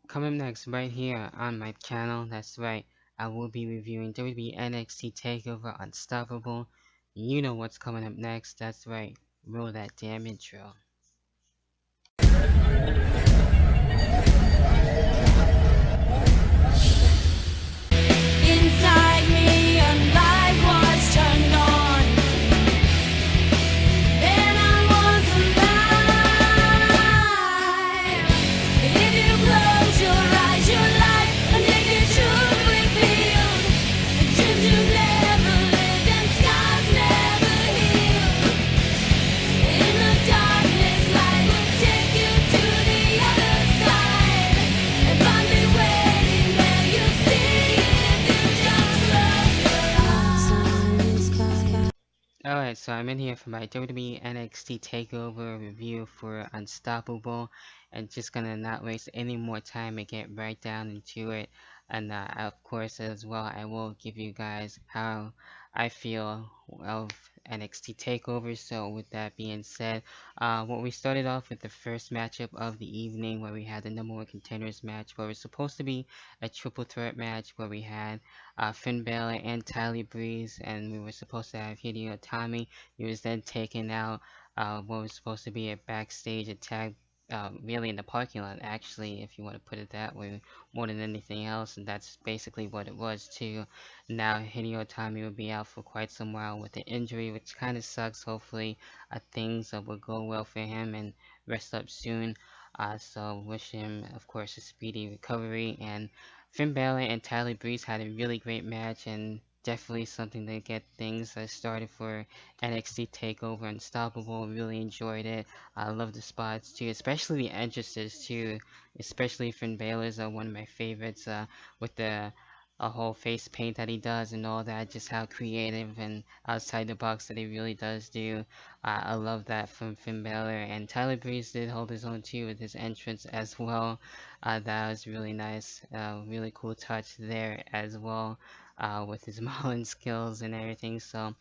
Coming next, right here on my channel, that's right, I will be reviewing WWE NXT Takeover Unstoppable. You know what's coming up next, that's right, roll that damn intro. Inside me, a light was turned on. Then I was alive. If you close your eyes, your life, a naked truth revealed. Dreams you never lived and scars never healed. In the darkness, light will take you to the other side. And find me waiting there, you see it if you just close your eyes. Alright, so I'm in here for my WWE NXT Takeover review for Unstoppable, and just gonna not waste any more time and get right down into it. And of course, as well, I will give you guys how I feel of NXT Takeover. So, with that being said, what we started off with the first matchup of the evening, where we had the number one contenders match, where it was supposed to be a triple threat match, where we had Finn Balor and Tyler Breeze, and we were supposed to have Hideo Itami. He was then taken out. What was supposed to be a backstage attack, really in the parking lot, actually, if you want to put it that way, more than anything else, and that's basically what it was too. Now Hideo Itami will be out for quite some while with an injury, which kind of sucks. Hopefully, things will go well for him and rest up soon. So wish him, of course, a speedy recovery. And Finn Balor and Tyler Breeze had a really great match, and definitely something to get things started for NXT Takeover Unstoppable. Really enjoyed it. I love the spots too, especially the entrances too. Especially Finn Balor's one of my favorites. With the a whole face paint that he does and all that, just how creative and outside the box that he really does do. I love that from Finn Balor, and Tyler Breeze did hold his own too with his entrance as well. That was really nice, really cool touch there as well. With his modeling skills and everything. So,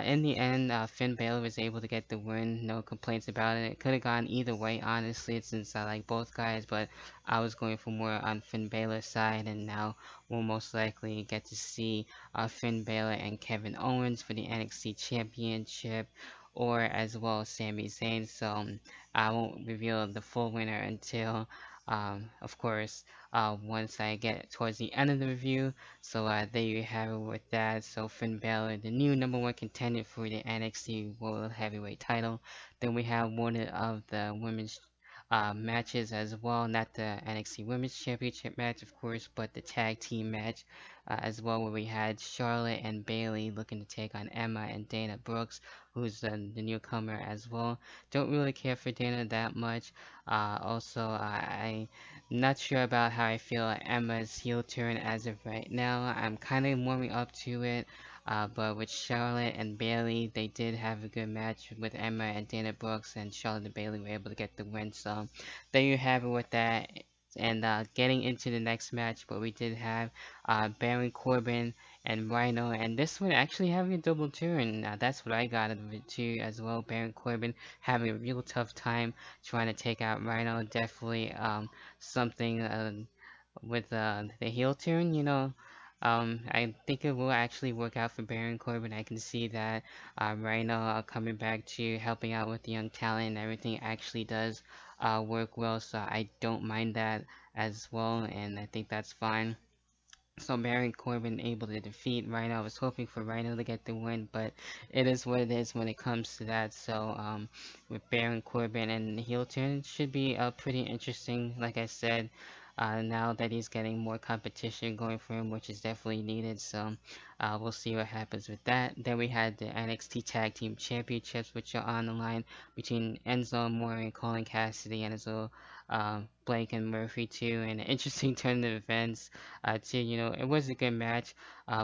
in the end, Finn Balor was able to get the win. No complaints about it. It could have gone either way, honestly, since I like both guys, but I was going for more on Finn Balor's side, and now we'll most likely get to see Finn Balor and Kevin Owens for the NXT Championship, or as well as Sami Zayn. So, I won't reveal the full winner until, of course, once I get towards the end of the review. So there you have it with that. So Finn Balor, the new number one contender for the NXT World Heavyweight title. Then we have one of the women's matches as well, not the NXT Women's Championship match, of course, but the tag team match as well, where we had Charlotte and Bayley looking to take on Emma and Dana Brooks, who's the newcomer as well. Don't really care for Dana that much. Also, I'm not sure about how I feel Emma's heel turn as of right now. I'm kind of warming up to it. But with Charlotte and Bayley, they did have a good match with Emma and Dana Brooks, and Charlotte and Bayley were able to get the win. So there you have it with that. And getting into the next match, but we did have Baron Corbin and Rhino, and this one actually having a double turn. That's what I got out of it too, as well. Baron Corbin having a real tough time trying to take out Rhino. Definitely something with the heel turn, I think it will actually work out for Baron Corbin. I can see that Rhino coming back to helping out with the young talent and everything actually does work well, so I don't mind that as well, and I think that's fine. So Baron Corbin able to defeat Rhino. I was hoping for Rhino to get the win, but it is what it is when it comes to that. So with Baron Corbin and the heel turn, it should be pretty interesting. Like I said, now that he's getting more competition going for him, which is definitely needed. So we'll see what happens with that. Then we had the NXT Tag Team Championships, which are on the line between Enzo Amore and Colin Cassidy, and Enzo Blake and Murphy too, and an interesting turn of events too. It was a good match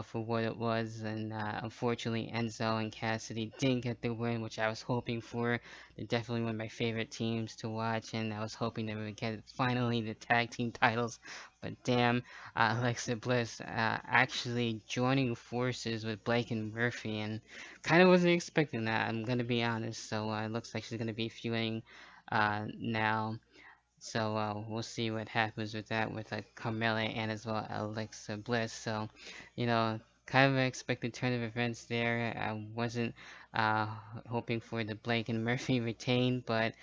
for what it was, and unfortunately Enzo and Cassidy didn't get the win, which I was hoping for. They're definitely one of my favorite teams to watch, and I was hoping they would get finally the tag team titles. But damn, Alexa Bliss actually joining forces with Blake and Murphy, and kind of wasn't expecting that. I'm gonna be honest. So it looks like she's gonna be feuding now So we'll see what happens with that with Carmella and as well Alexa Bliss. So, kind of an expected turn of events there. I wasn't uh, hoping for the Blake and Murphy retain, but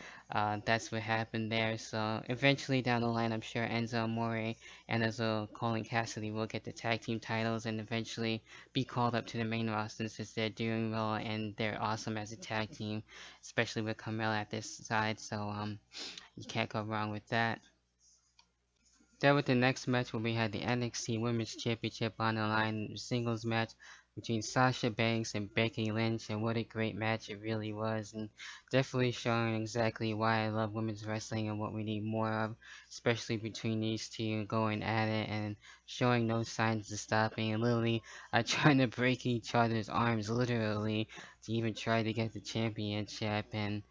that's what happened there. So eventually down the line, I'm sure Enzo Amore and as well Colin Cassidy will get the tag team titles and eventually be called up to the main roster since they're doing well and they're awesome as a tag team, especially with Carmella at this side. So you can't go wrong with that. Then with the next match where we had the NXT Women's Championship on the line, singles match between Sasha Banks and Becky Lynch, and what a great match it really was, and definitely showing exactly why I love women's wrestling and what we need more of, especially between these two going at it and showing no signs of stopping and literally trying to break each other's arms literally to even try to get the championship, and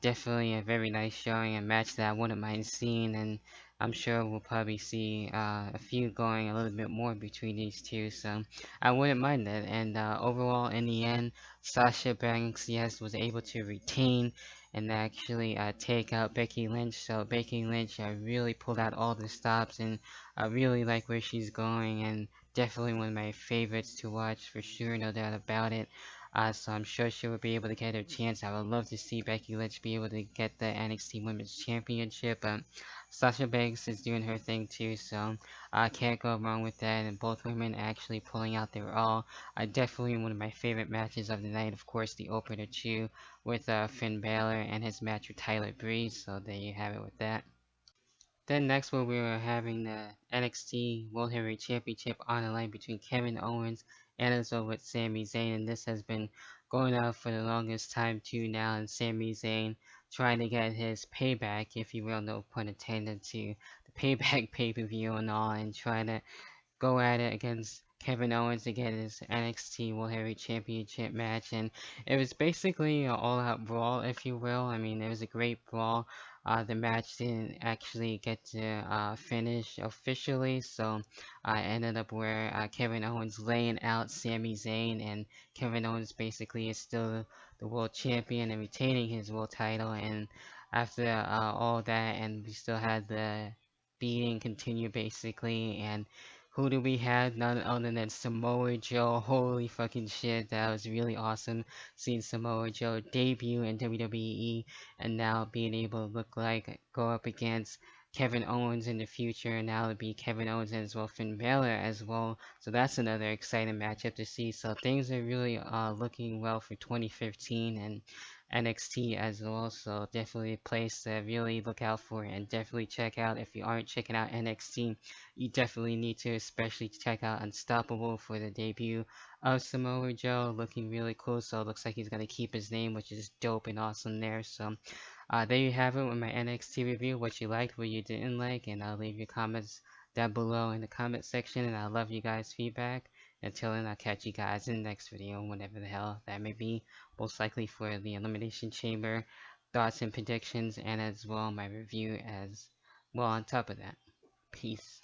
definitely a very nice showing, a match that I wouldn't mind seeing, and I'm sure we'll probably see a few going a little bit more between these two, so I wouldn't mind that. And overall, in the end, Sasha Banks, yes, was able to retain and actually take out Becky Lynch. So Becky Lynch really pulled out all the stops, and I really like where she's going, and definitely one of my favorites to watch for sure, no doubt about it. So I'm sure she will be able to get her chance. I would love to see Becky Lynch be able to get the NXT Women's Championship. Sasha Banks is doing her thing too, so I can't go wrong with that. And both women actually pulling out their all. Definitely one of my favorite matches of the night. Of course, the opener too, with Finn Balor and his match with Tyler Breeze. So there you have it with that. Then next we were having the NXT World Heavyweight Championship on the line between Kevin Owens and also with Sami Zayn, and this has been going on for the longest time too now, and Sami Zayn trying to get his payback, if you will, no pun intended, to the payback pay-per-view and all, and trying to go at it against Kevin Owens to get his NXT World Heavyweight Championship match, and it was basically an all-out brawl, if you will. I mean, it was a great brawl. The match didn't actually get to finish officially, so I ended up where Kevin Owens laying out Sami Zayn, and Kevin Owens basically is still the world champion and retaining his world title. And after all that, and we still had the beating continue basically, and who do we have? None other than Samoa Joe. Holy fucking shit, that was really awesome seeing Samoa Joe debut in WWE and now being able to look like go up against Kevin Owens in the future, and now it'll be Kevin Owens as well, Finn Balor as well. So that's another exciting matchup to see. So things are really looking well for 2015 and NXT as well. So definitely a place to really look out for and definitely check out. If you aren't checking out NXT, you definitely need to, especially check out Unstoppable for the debut of Samoa Joe. Looking really cool. So it looks like he's gonna keep his name, which is dope and awesome there. So there you have it with my NXT review. What you liked, what you didn't like, and I'll leave your comments down below in the comment section. And I love you guys' feedback. Until then, I'll catch you guys in the next video, whenever the hell that may be. Most likely for the Elimination Chamber, thoughts and predictions, and as well my review as well on top of that. Peace.